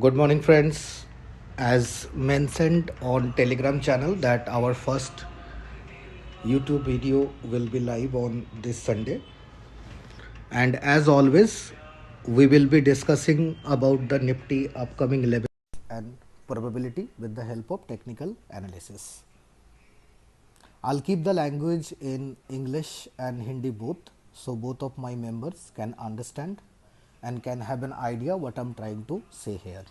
Good morning, friends. As mentioned on Telegram channel that our first YouTube video will be live on this Sunday, and as always, we will be discussing about the Nifty upcoming levels and probability with the help of technical analysis. I'll keep the language in English and Hindi both, so both of my members can understand and can have an idea what I'm trying to say here.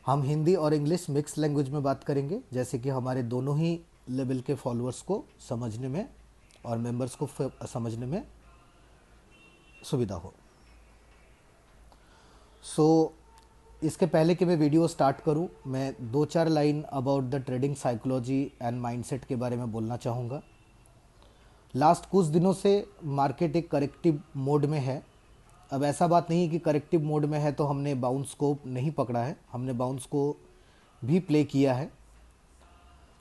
हम हिंदी और English mix language में बात करेंगे, जैसे कि हमारे दोनों ही level के फॉलोअर्स को समझने में और मेंबर्स को समझने में सुविधा हो। इसके पहले कि मैं वीडियो स्टार्ट करूं, मैं दो चार line about the trading psychology and mindset के बारे में बोलना चाहूँगा। लास्ट कुछ दिनों से मार्केट एक करेक्टिव मोड में है। अब ऐसा बात नहीं कि करेक्टिव मोड में है तो हमने बाउंस को नहीं पकड़ा है, हमने बाउंस को भी प्ले किया है।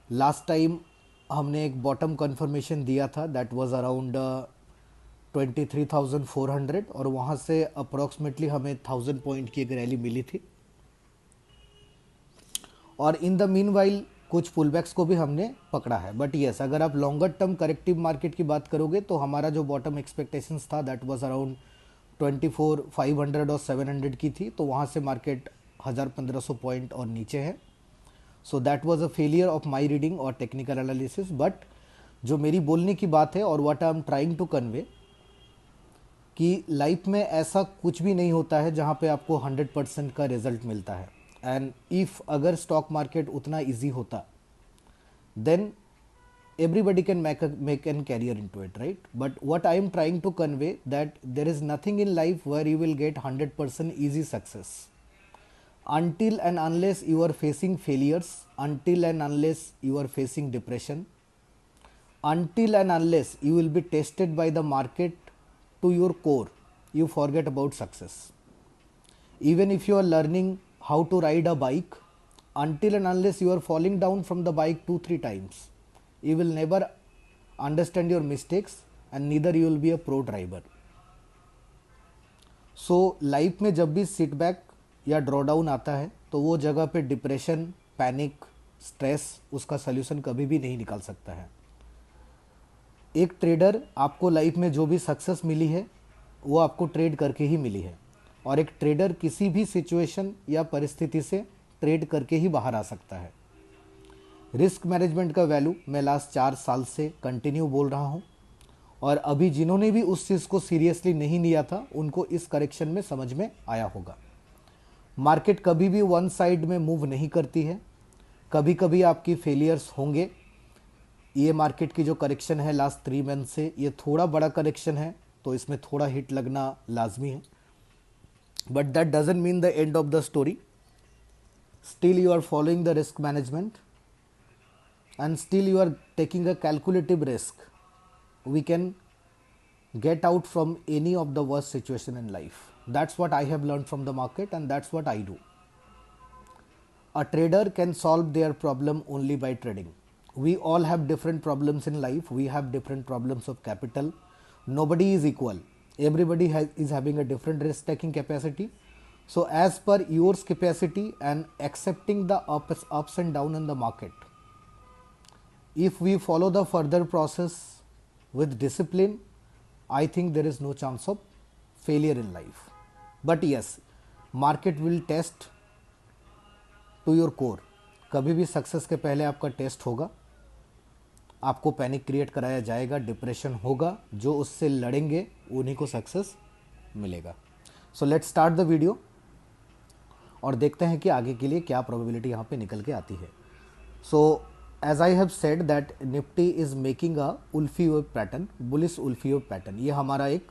लास्ट टाइम हमने एक बॉटम कन्फर्मेशन दिया था, दैट वाज अराउंड 23,400 और वहाँ से अप्रॉक्सीमेटली हमें 1000 पॉइंट की एक रैली मिली थी। और इन द मीनवाइल कुछ पुलबैक्स को भी हमने पकड़ा है। बट येस, अगर आप लॉन्गर टर्म करेक्टिव मार्केट की बात करोगे तो हमारा जो बॉटम एक्सपेक्टेशंस था दैट वाज अराउंड 24,500 और 700 की थी, तो वहाँ से मार्केट 1,000-1,500 पॉइंट और नीचे है। So that was a failure of my reading और टेक्निकल एनालिसिस। बट जो मेरी बोलने की बात है और what I am trying to convey कि लाइफ में ऐसा कुछ भी नहीं होता है जहाँ पे आपको 100% का रिजल्ट मिलता है। एंड इफ़ अगर स्टॉक मार्केट उतना ईजी होता then everybody can make a career into it, right? But what I am trying to convey that there is nothing in life where you will get 100% easy success until and unless you are facing failures, until and unless you are facing depression, until and unless you will be tested by the market to your core, you forget about success. Even if you are learning how to ride a bike, until and unless you are falling down from the bike 2-3 times, you will never understand your mistakes and neither you will be a pro driver. So life में जब भी sit back या draw down आता है तो वो जगह पे डिप्रेशन, पैनिक, स्ट्रेस उसका सल्यूशन कभी भी नहीं निकाल सकता है। एक ट्रेडर आपको लाइफ में जो भी सक्सेस मिली है वो आपको ट्रेड करके ही मिली है, और एक ट्रेडर किसी भी सिचुएशन या परिस्थिति से ट्रेड करके ही बाहर आ सकता है। रिस्क मैनेजमेंट का वैल्यू मैं लास्ट 4 साल से कंटिन्यू बोल रहा हूँ, और अभी जिन्होंने भी उस चीज़ को सीरियसली नहीं लिया था उनको इस करेक्शन में समझ में आया होगा। मार्केट कभी भी वन साइड में मूव नहीं करती है, कभी कभी आपकी फेलियर्स होंगे। ये मार्केट की जो करेक्शन है लास्ट 3 मंथ से, ये थोड़ा बड़ा करेक्शन है तो इसमें थोड़ा हिट लगना लाजमी है, but that doesn't mean the end of the story. Still you are following the risk management and still you are taking a calculative risk, we can get out from any of the worst situation in life. That's what I have learned from the market and that's what I do. A trader can solve their problem only by trading. We all have different problems in life, we have different problems of capital, nobody is equal, everybody is having a different risk taking capacity. So as per yours capacity and accepting the ups and down in the market, if we follow the further process with discipline, I think there is no chance of failure in life. But yes, market will test to your core. कभी भी success के पहले आपका test होगा, आपको panic create कराया जाएगा, depression होगा, जो उससे लड़ेंगे उन्हीं को सक्सेस मिलेगा। So let's start the video और देखते हैं कि आगे के लिए क्या प्रोबेबिलिटी यहाँ पे निकल के आती है। सो as I have said that Nifty is making a Ulfi wave pattern, bullish Ulfi wave pattern। ये हमारा एक,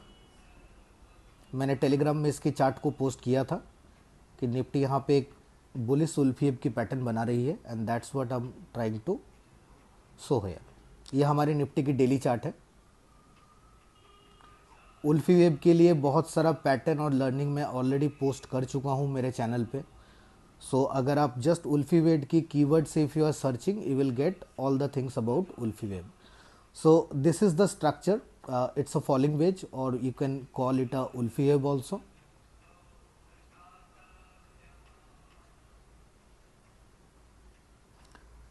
मैंने टेलीग्राम में इसकी चार्ट को पोस्ट किया था कि निफ्टी यहाँ पे एक बुलिश उल्फी वेव की पैटर्न बना रही है, and that's what I am trying to show here. ये हमारी निफ्टी की डेली चार्ट है। उल्फी वेव के लिए बहुत सारा पैटर्न और लर्निंग मैं ऑलरेडी पोस्ट कर चुका हूँ मेरे चैनल पे। सो अगर आप जस्ट उल्फी वेव की कीवर्ड से if you are searching, you will get all the things about wolfie wave. So this is the structure, it's a falling wedge और you can call it a wolfie wave also.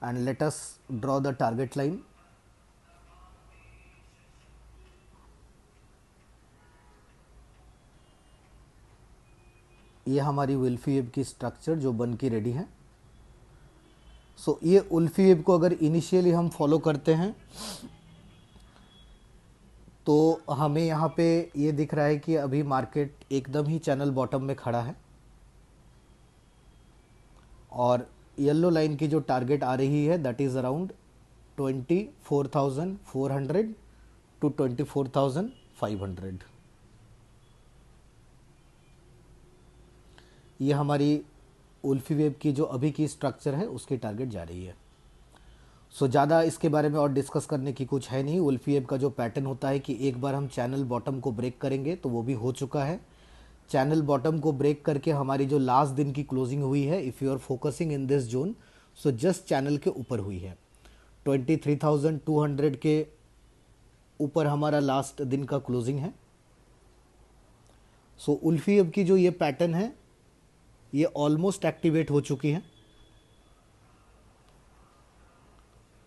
and let us draw the target line. ये हमारी उल्फी web की structure जो बन के ready है। सो ये उल्फी web को अगर इनिशियली हम फॉलो करते हैं तो हमें यहाँ पे ये दिख रहा है कि अभी मार्केट एकदम ही चैनल बॉटम में खड़ा है और येलो लाइन की जो टारगेट आ रही है दैट इज़ अराउंड 24,400 टू 24,500। ये हमारी उल्फी वेब की जो अभी की स्ट्रक्चर है उसकी टारगेट जा रही है। सो ज़्यादा इसके बारे में और डिस्कस करने की कुछ है नहीं। उल्फी वेब का जो पैटर्न होता है कि एक बार हम चैनल बॉटम को ब्रेक करेंगे तो वो भी हो चुका है। चैनल बॉटम को ब्रेक करके हमारी जो लास्ट दिन की क्लोजिंग हुई है, if you are focusing in this zone, so just channel के ऊपर हुई है। 23,200 के ऊपर हमारा लास्ट दिन का क्लोजिंग है। सो उल्फी वेब की जो ये पैटर्न है ये ऑलमोस्ट एक्टिवेट हो चुकी है।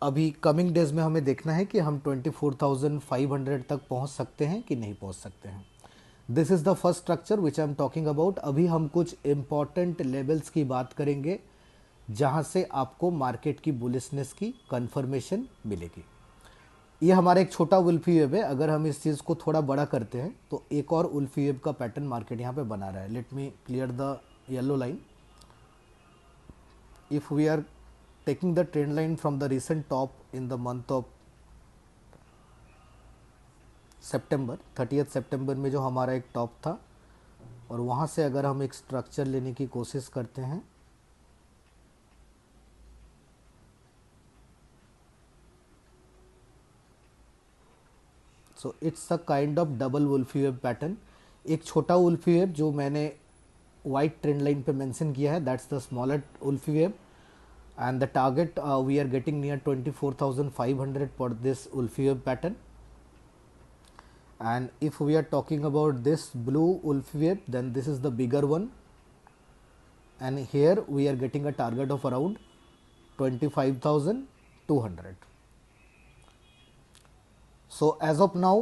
अभी कमिंग डेज में हमें देखना है कि हम 24,500 तक पहुंच सकते हैं कि नहीं पहुंच सकते हैं। This is the first structure which I am talking about. अभी हम कुछ इम्पॉर्टेंट लेवल्स की बात करेंगे जहां से आपको मार्केट की बुलिशनेस की कंफर्मेशन मिलेगी। ये हमारा एक छोटा उल्फी वेब है। अगर हम इस चीज़ को थोड़ा बड़ा करते हैं तो एक और उल्फी वेब का पैटर्न मार्केट यहाँ पे बना रहा है। Let me clear the yellow line. If we are taking the trend line from the recent top in the month of September, 30th September में जो हमारा एक टॉप था और वहाँ से अगर हम एक स्ट्रक्चर लेने की कोशिश करते हैं so it's a kind of double wolfi web pattern. एक छोटा वुल्फी वेब जो मैंने वाइट ट्रेंड लाइन पे मेंशन किया है that's the smaller wolfie web and the target we are getting near 24,500 for this Ulfi wave pattern. And if we are talking about this blue Ulfi wave, then this is the bigger one, and here we are getting a target of around 25,200. So as of now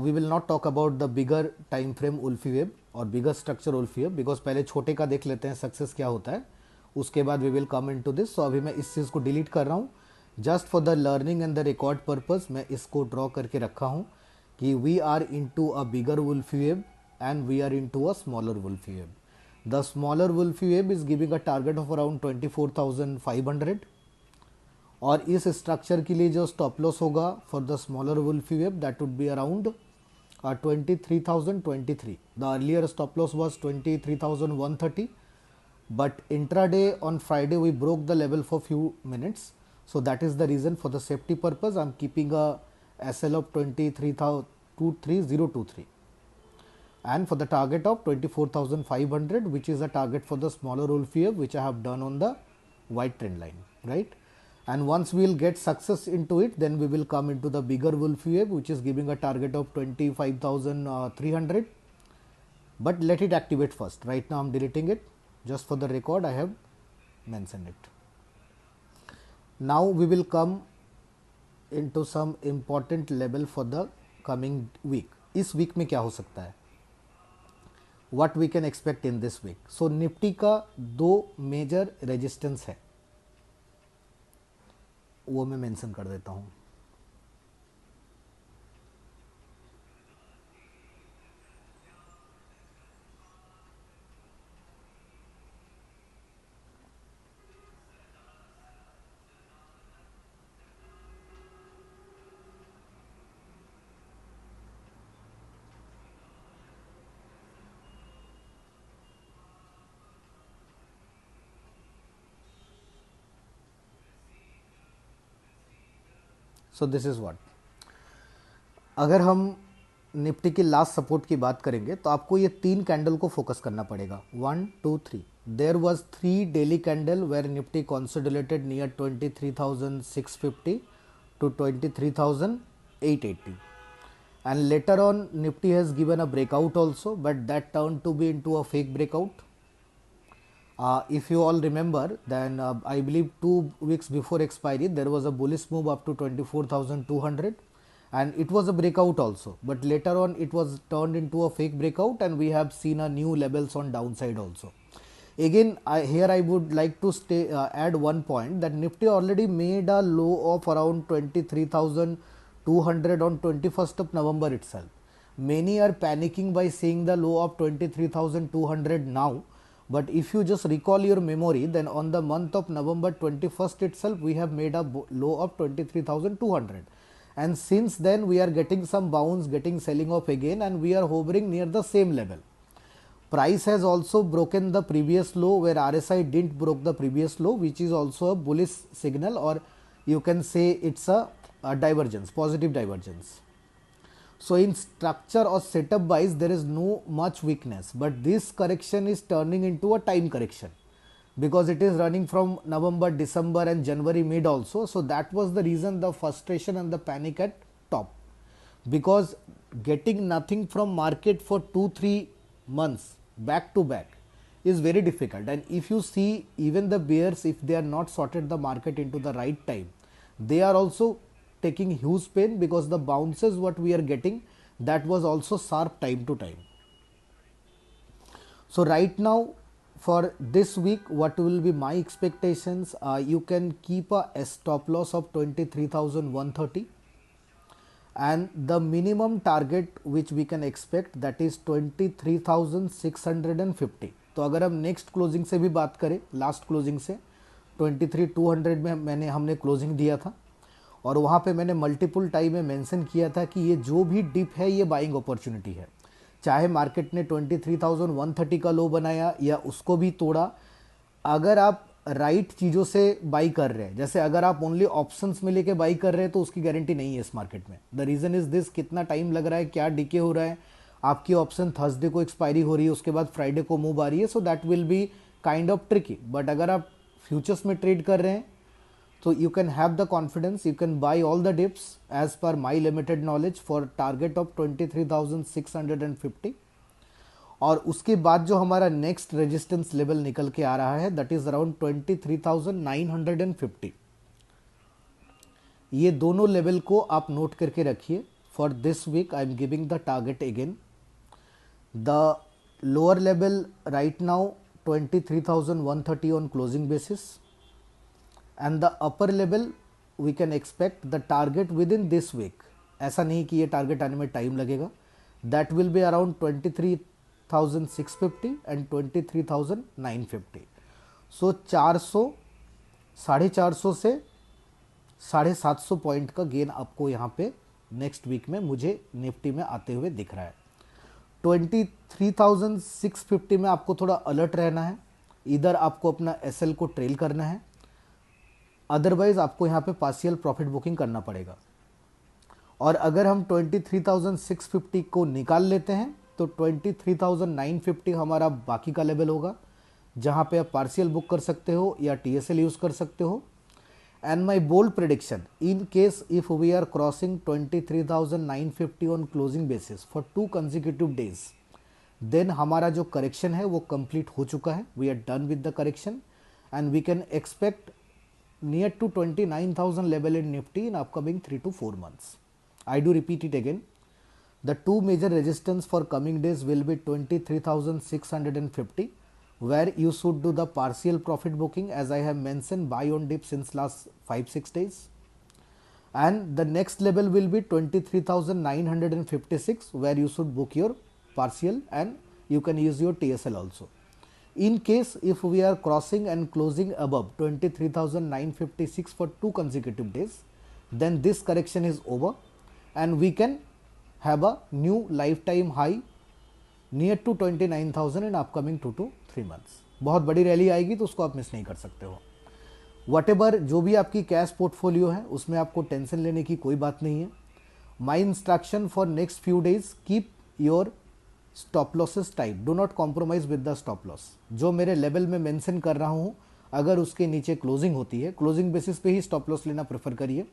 we will not talk about the bigger time frame Ulfi wave or bigger structure Ulfi wave because पहले छोटे का देख लेते हैं success क्या होता है, उसके बाद we will come in to this. So अभी मैं इस चीज़ को डिलीट कर रहा हूँ just for the learning and the record purpose. मैं इसको ड्रॉ करके रखा हूँ कि we are into a bigger wolfie web and we are into a smaller wolfie web. The smaller wolfie web is giving a target of around 24,500 और इस structure के लिए जो स्टॉप लॉस होगा for the smaller wolfie web that would be around 23,023। The earlier stop loss was 23,130, but intraday on Friday we broke the level for few minutes, so that is the reason for the safety purpose I'm keeping a SL of 23,023 and for the target of 24,500 which is a target for the smaller Ulfi wave which I have done on the white trend line, right? And once we will get success into it, then we will come into the bigger Ulfi wave which is giving a target of 25,300, but let it activate first. Right now I'm deleting it. Just for the record I have mentioned it. Now we will come into some important level for the coming week. इस week में क्या हो सकता है, what we can expect in this week. So Nifty का दो major resistance है वो मैं मेंशन कर देता हूँ। सो दिस इज़ व्हाट, अगर हम निफ्टी की लास्ट सपोर्ट की बात करेंगे तो आपको ये तीन कैंडल को फोकस करना पड़ेगा। 1 2 3 there was 3 daily candle where Nifty consolidated near 23,650 to 23,880 and later on Nifty has given a breakout also, but that turned to be into a fake breakout If you all remember, then I believe 2 weeks before expiry, there was a bullish move up to 24,200, and it was a breakout also. But later on, it was turned into a fake breakout, and we have seen a new levels on downside also. Again, here I would like to add one point that Nifty already made a low of around 23,200 on 21st of November itself. Many are panicking by seeing the low of 23,200 now, but if you just recall your memory, then on the month of November 21st itself, we have made a low of 23,200, and since then we are getting some bounce, getting selling off again, and we are hovering near the same level. Price has also broken the previous low where RSI didn't broke the previous low, which is also a bullish signal, or you can say it's a divergence, positive divergence. So in structure or setup wise, there is no much weakness, but this correction is turning into a time correction because it is running from November, December and January mid also. So that was the reason the frustration and the panic at top, because getting nothing from market for 2-3 months back to back is very difficult. And if you see, even the bears, if they are not sorted the market into the right time, they are also taking huge pain, because the bounces what we are getting, that was also sharp time to time. So right now for this week, what will be my expectations? You can keep a stop loss of 23,130, and the minimum target which we can expect, that is 23,650. तो अगर हम next closing से भी बात करें, last closing से 23,200 में हमने क्लोजिंग दिया था, और वहाँ पे मैंने मल्टीपल टाइम में मेंशन किया था कि ये जो भी डिप है ये बाइंग अपॉर्चुनिटी है। चाहे मार्केट ने 23,130 का लो बनाया या उसको भी तोड़ा, अगर आप राइट चीज़ों से बाई कर रहे हैं, जैसे अगर आप ओनली ऑप्शंस में लेके बाई कर रहे हैं तो उसकी गारंटी नहीं है इस मार्केट में। द रीज़न इज़ दिस, कितना टाइम लग रहा है, क्या डीके हो रहा है, आपकी ऑप्शन थर्सडे को एक्सपायरी हो रही है, उसके बाद फ्राइडे को मूव आ रही है, so that will be kind of tricky. But अगर आप फ्यूचर्स में ट्रेड कर रहे हैं तो you can have the confidence, you can buy all the dips as per my limited knowledge for target of 23,650, और उसके बाद जो हमारा नेक्स्ट रेजिस्टेंस लेवल निकल के आ रहा है, दैट इज अराउंड 23,950। ये दोनों लेवल को आप नोट करके रखिए। For this week I am giving the target again. The lower level right now 23,130 on closing basis, and the upper level we can expect the target within this week। ऐसा नहीं कि ये target आने में time लगेगा। that will be around 23,650 and 23,950। सो 400, 450 से 750 point का gain आपको यहाँ पे नेक्स्ट वीक में मुझे निफ्टी में आते हुए दिख रहा है। 23,650 में आपको थोड़ा अलर्ट रहना है, इधर आपको अपना एसएल को ट्रेल करना है, अदरवाइज आपको यहाँ पे पार्शियल प्रॉफिट बुकिंग करना पड़ेगा। और अगर हम 23,650 को निकाल लेते हैं तो 23,950 हमारा बाकी का लेवल होगा, जहाँ पे आप पार्शियल बुक कर सकते हो या टीएसएल यूज़ कर सकते हो। And my bold prediction, in case if we are crossing 23,950 on closing basis for 2 consecutive days, then हमारा जो करेक्शन है वो कंप्लीट हो चुका है। We are done with the correction and we can expect near to 29,000 level in Nifty in upcoming 3 to 4 months. I do repeat it again. The two major resistance for coming days will be 23,650, where you should do the partial profit booking, as I have mentioned, buy on dip since last 5-6 days. And the next level will be 23,956, where you should book your partial and you can use your TSL also. In case if we are crossing and closing above 23,956 for 2 consecutive days, then this correction is over and we can have a new lifetime high near to 29,000 in upcoming 2 to 3 months. बहुत बड़ी rally आएगी तो उसको आप miss नहीं कर सकते हो। वटेवर जो भी आपकी कैश पोर्टफोलियो है उसमें आपको टेंशन लेने की कोई बात नहीं है। My instruction for next few days, keep your stop losses tight, do not compromise with the stop loss. जो मेरे लेवल में मेंशन कर रहा हूँ, अगर उसके नीचे क्लोजिंग होती है, क्लोजिंग बेसिस पे ही स्टॉप लॉस लेना प्रेफर करिए।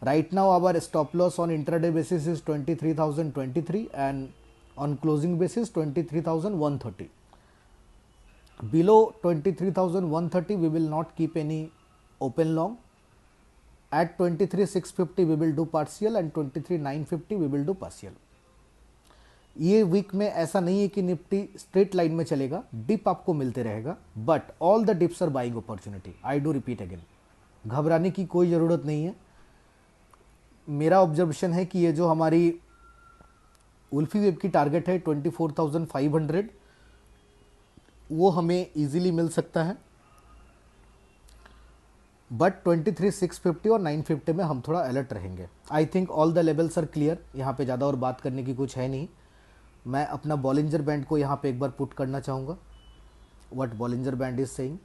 Right now our stop loss on intraday basis is 23,023 and on closing basis 23,130। Below 23,130 we will not keep any open long. At 23,650 we will do partial and 23,950 we will do partial. ये week में ऐसा नहीं है कि Nifty straight line में चलेगा, dip आपको मिलते रहेगा, but all the dips are buying opportunity. I do repeat again, घबराने की कोई ज़रूरत नहीं है. मेरा ऑब्जर्वेशन है कि ये जो हमारी उल्फी वेब की टारगेट है 24,500, वो हमें इजीली मिल सकता है, बट 23,650 और 950 में हम थोड़ा अलर्ट रहेंगे. I think all the levels are clear. यहाँ पे ज़्यादा और बात करने की कुछ है नहीं. मैं अपना बॉलिंजर बैंड को यहाँ पे एक बार पुट करना चाहूँगा. What Bollinger band is saying.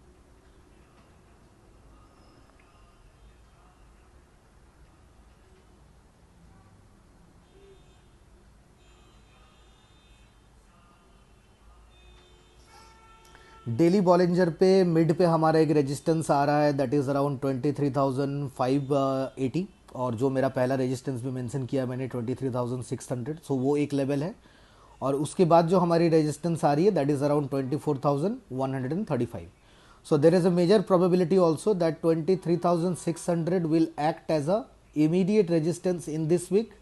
Daily Bollinger पे मिड पे हमारा एक रेजिस्टेंस आ रहा है, दैट इज़ अराउंड 23,580, और जो मेरा पहला रेजिस्टेंस भी मेंशन किया मैंने 23,600, सो वो एक लेवल है. और उसके बाद जो हमारी रेजिस्टेंस आ रही है that is around 24,135. So there is a major probability also that 23,600 will act as a immediate resistance in this week,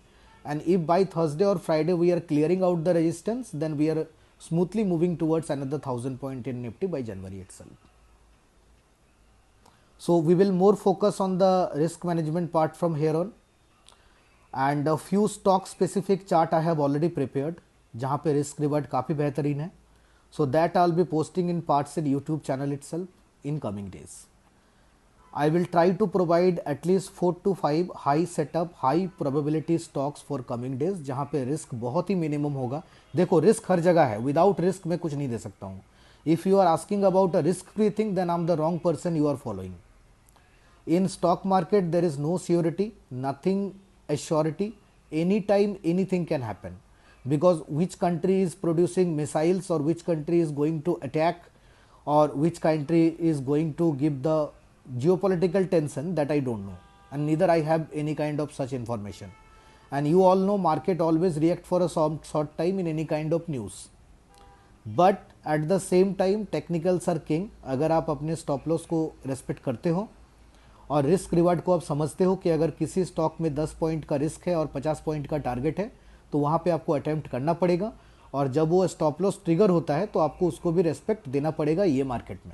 and if by Thursday or Friday we are clearing out the resistance, then we are smoothly moving towards another 1,000 point in Nifty by January itself. So we will more focus on the risk management part from here on, and a few stock specific chart I have already prepared जहाँ पे risk reward काफ़ी बेहतरीन है. So that I'll be posting in parts in YouTube channel itself in coming days. I will try to provide at least 4 to 5 high setup, high probability stocks for coming days, जहाँ पे risk बहुत ही minimum होगा. देखो risk हर जगह है, without risk मैं कुछ नहीं दे सकता हूँ. If you are asking about a risk free thing, then I am the wrong person you are following. In stock market there is no surety, nothing as surety. Anytime anything can happen, because which country is producing missiles, or which country is going to attack, or which country is going to give the geopolitical tension, that I don't know, and neither I have any kind of such information. And you all know market always react for a short time in any kind of news, but at the same time technicals are king. अगर आप अपने stop loss को respect करते हो और risk reward को आप समझते हो कि अगर किसी स्टॉक में 10 पॉइंट का रिस्क है और 50 पॉइंट का टारगेट है, तो वहाँ पे आपको अटेम्प्ट करना पड़ेगा, और जब वो स्टॉप लॉस ट्रिगर होता है तो आपको उसको भी रेस्पेक्ट देना पड़ेगा ये मार्केट में,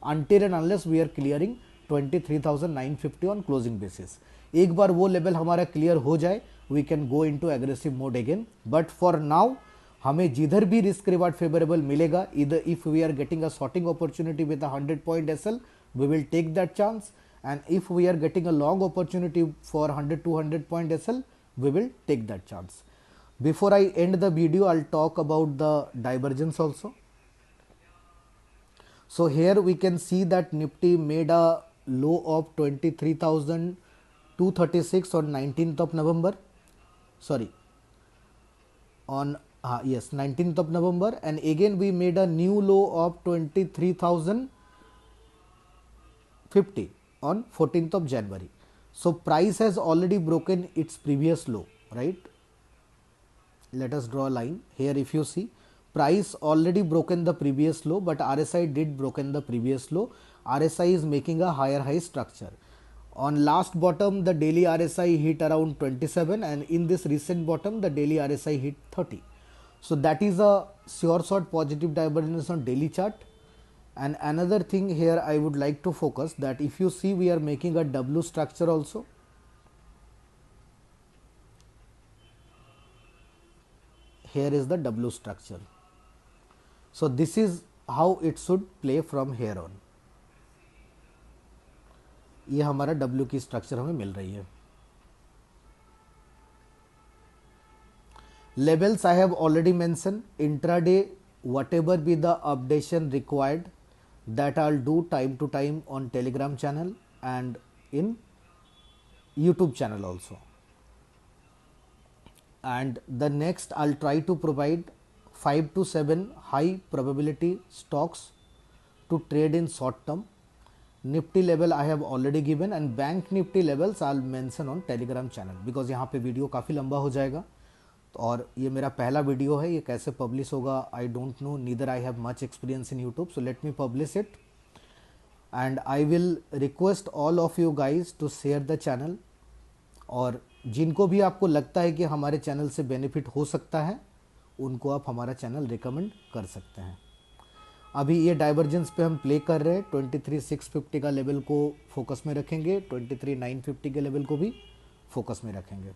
until and unless we are clearing 23,950 on closing basis. एक बार वो लेवल हमारा क्लियर हो जाए, we can go into aggressive mode again. But for now हमें जिधर भी रिस्क रिवार्ड फेवरेबल मिलेगा, इधर if we are getting a shorting opportunity with 100 point SL, we will take that chance. And if we are getting a long opportunity for 100-200 point SL, we will take that chance. Before I end the video, I'll talk about the divergence also. So here we can see that Nifty made a low of 23,236 on 19th of November. Sorry, on 19th of November, and again we made a new low of 23,050 on 14th of January. So price has already broken its previous low, right? Let us draw a line here. If you see, price already broken the previous low, but RSI did broken the previous low. RSI is making a higher high structure. On last bottom the daily RSI hit around 27, and in this recent bottom the daily RSI hit 30. So that is a sure shot positive divergence on daily chart. And another thing here I would like to focus, that if you see we are making a W structure also. Here is the W structure. So this is how it should play from here on. ये हमारा W की structure हमें मिल रही है. Levels I have already mentioned. Intraday, whatever be the updation required, that I'll do time to time on Telegram channel and in YouTube channel also. And the next I'll try to provide 5 to 7 high probability stocks to trade in short term. Nifty level I have already given, and bank Nifty levels I'll mention on Telegram channel, because यहाँ पे video काफ़ी लंबा हो जाएगा. और ये मेरा पहला वीडियो है, ये कैसे पब्लिश होगा I don't know, neither I have much experience in YouTube, so let me publish it and I will request all of you guys to share the channel. और जिनको भी आपको लगता है कि हमारे चैनल से बेनिफिट हो सकता है उनको आप हमारा चैनल रिकमेंड कर सकते हैं। अभी ये डाइवर्जेंस पे हम प्ले कर रहे हैं, 23,650 का लेवल को फोकस में रखेंगे, 23,950 के लेवल को भी फोकस में रखेंगे।